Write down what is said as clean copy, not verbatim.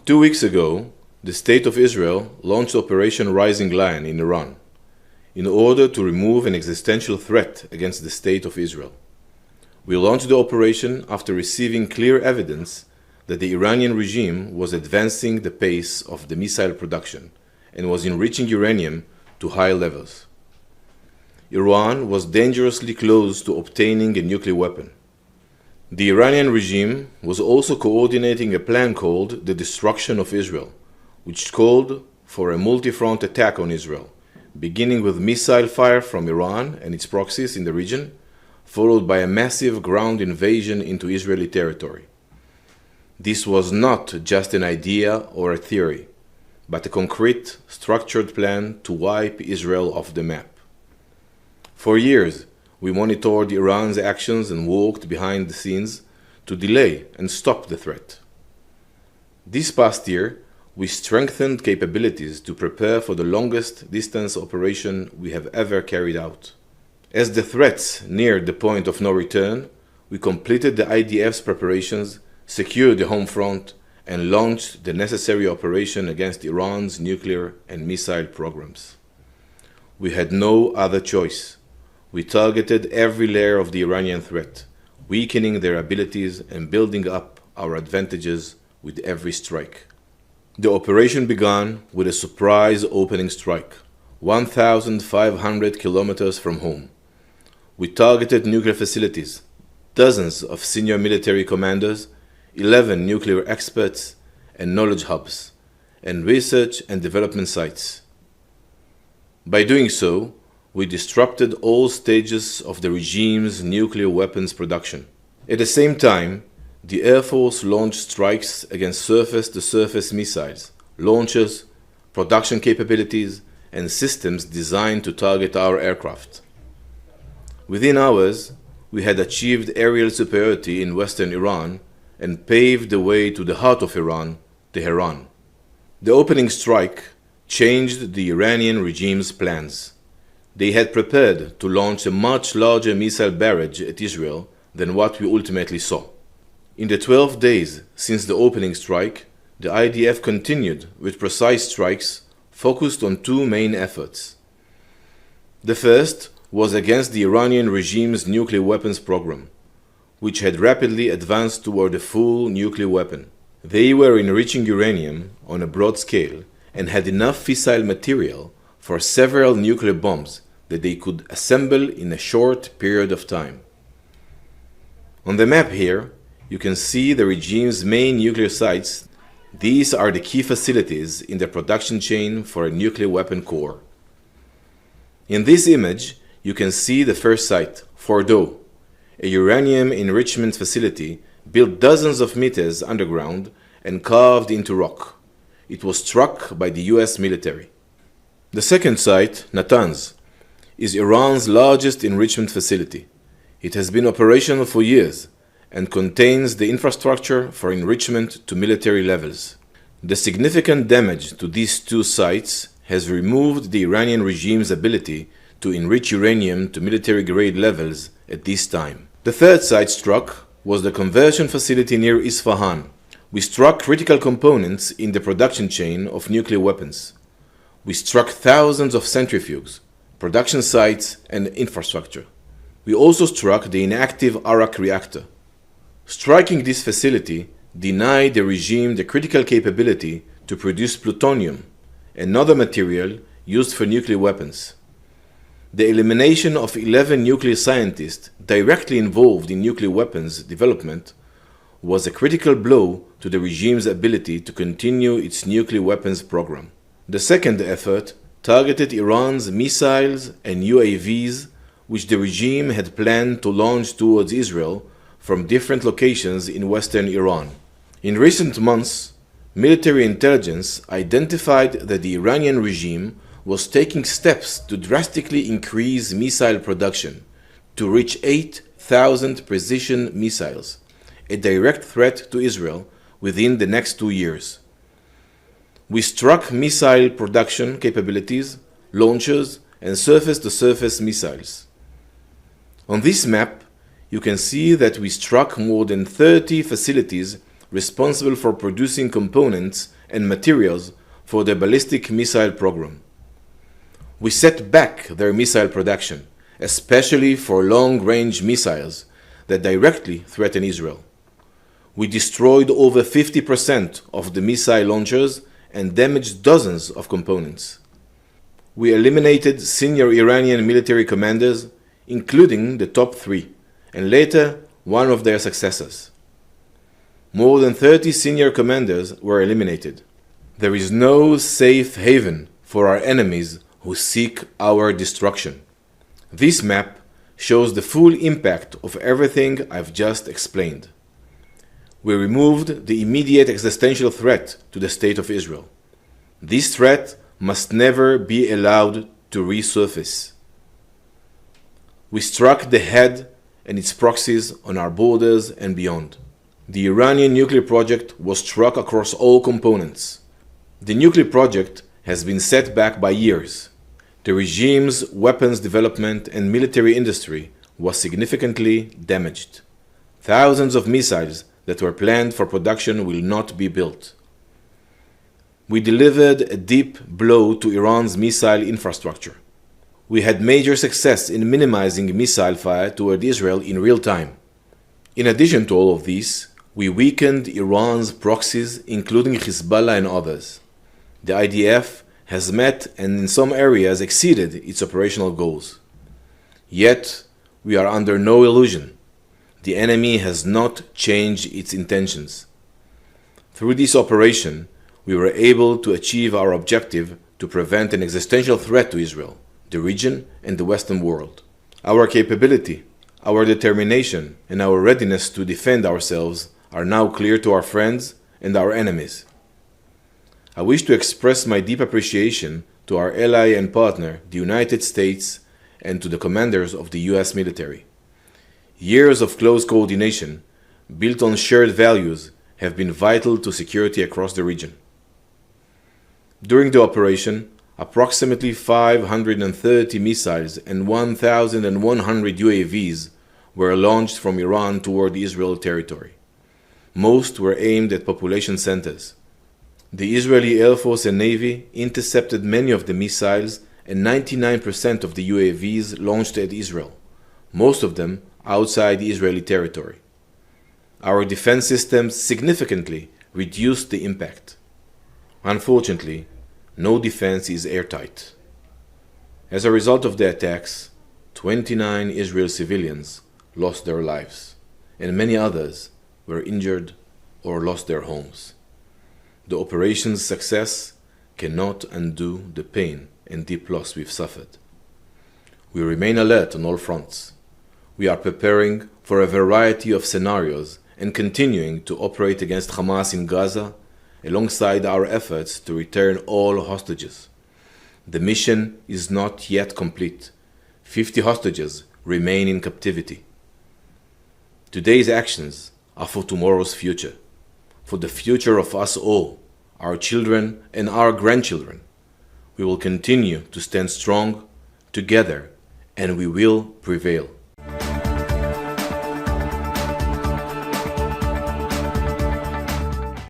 2 weeks ago, the State of Israel launched Operation Rising Lion in Iran in order to remove an existential threat against the State of Israel. We launched the operation after receiving clear evidence that the Iranian regime was advancing the pace of the missile production and was enriching uranium to high levels. Iran was dangerously close to obtaining a nuclear weapon. The Iranian regime was also coordinating a plan called the Destruction of Israel, which called for a multifront attack on Israel, beginning with missile fire from Iran and its proxies in the region, followed by a massive ground invasion into Israeli territory. This was not just an idea or a theory, but a concrete, structured plan to wipe Israel off the map. For years, we monitored Iran's actions and worked behind the scenes to delay and stop the threat. This past year, we strengthened capabilities to prepare for the longest distance operation we have ever carried out. As the threats neared the point of no return, we completed the IDF's preparations, secured the home front, and launched the necessary operation against Iran's nuclear and missile programs. We had no other choice. We targeted every layer of the Iranian threat, weakening their abilities and building up our advantages with every strike. The operation began with a surprise opening strike, 1,500 kilometers from home. We targeted nuclear facilities, dozens of senior military commanders, 11 nuclear experts and knowledge hubs, and research and development sites. By doing so, we disrupted all stages of the regime's nuclear weapons production. At the same time, the Air Force launched strikes against surface-to-surface missiles, launchers, production capabilities, and systems designed to target our aircraft. Within hours, we had achieved aerial superiority in western Iran and paved the way to the heart of Iran, Tehran. The opening strike changed the Iranian regime's plans. They had prepared to launch a much larger missile barrage at Israel than what we ultimately saw. In the 12 days since the opening strike, the IDF continued with precise strikes focused on two main efforts. The first was against the Iranian regime's nuclear weapons program, which had rapidly advanced toward a full nuclear weapon. They were enriching uranium on a broad scale and had enough fissile material for several nuclear bombs that they could assemble in a short period of time. On the map here, you can see the regime's main nuclear sites. These are the key facilities in the production chain for a nuclear weapon core. In this image, you can see the first site, Fordo, a uranium enrichment facility built dozens of meters underground and carved into rock. It was struck by the US military. The second site, Natanz, is Iran's largest enrichment facility. It has been operational for years and contains the infrastructure for enrichment to military levels. The significant damage to these two sites has removed the Iranian regime's ability to enrich uranium to military-grade levels at this time. The third site struck was the conversion facility near Isfahan. We struck critical components in the production chain of nuclear weapons. We struck thousands of centrifuges, production sites, and infrastructure. We also struck the inactive Arak reactor. Striking this facility denied the regime the critical capability to produce plutonium, another material used for nuclear weapons. The elimination of 11 nuclear scientists directly involved in nuclear weapons development was a critical blow to the regime's ability to continue its nuclear weapons program. The second effort targeted Iran's missiles and UAVs, which the regime had planned to launch towards Israel from different locations in western Iran. In recent months, military intelligence identified that the Iranian regime was taking steps to drastically increase missile production to reach 8,000 precision missiles, a direct threat to Israel within the next 2 years. We struck missile production capabilities, launchers, and surface-to-surface missiles. On this map, you can see that we struck more than 30 facilities responsible for producing components and materials for the ballistic missile program. We set back their missile production, especially for long-range missiles that directly threaten Israel. We destroyed over 50% of the missile launchers and damaged dozens of components. We eliminated senior Iranian military commanders, including the top 3, and later one of their successors. More than 30 senior commanders were eliminated. There is no safe haven for our enemies who seek our destruction. This map shows the full impact of everything I've just explained. We removed the immediate existential threat to the state of Israel. This threat must never be allowed to resurface. We struck the head and its proxies on our borders and beyond. The Iranian nuclear project was struck across all components. The nuclear project has been set back by years. The regime's weapons development and military industry was significantly damaged. Thousands of missiles that were planned for production will not be built. We delivered a deep blow to Iran's missile infrastructure. We had major success in minimizing missile fire toward Israel in real time. In addition to all of this, we weakened Iran's proxies, including Hezbollah and others. The IDF has met and in some areas exceeded its operational goals. Yet, we are under no illusion. The enemy has not changed its intentions. Through this operation, we were able to achieve our objective to prevent an existential threat to Israel, the region, and the Western world. Our capability, our determination, and our readiness to defend ourselves are now clear to our friends and our enemies. I wish to express my deep appreciation to our ally and partner, the United States, and to the commanders of the US military. Years of close coordination, built on shared values, have been vital to security across the region. During the operation, approximately 530 missiles and 1,100 UAVs were launched from Iran toward Israel territory. Most were aimed at population centers. The Israeli Air Force and Navy intercepted many of the missiles and 99% of the UAVs launched at Israel, most of them outside Israeli territory. Our defense systems significantly reduced the impact. Unfortunately, no defense is airtight. As a result of the attacks, 29 Israeli civilians lost their lives, and many others were injured or lost their homes. The operation's success cannot undo the pain and deep loss we've suffered. We remain alert on all fronts. We are preparing for a variety of scenarios and continuing to operate against Hamas in Gaza alongside our efforts to return all hostages. The mission is not yet complete. 50 hostages remain in captivity. Today's actions are for tomorrow's future, for the future of us all, our children and our grandchildren. We will continue to stand strong together, and we will prevail.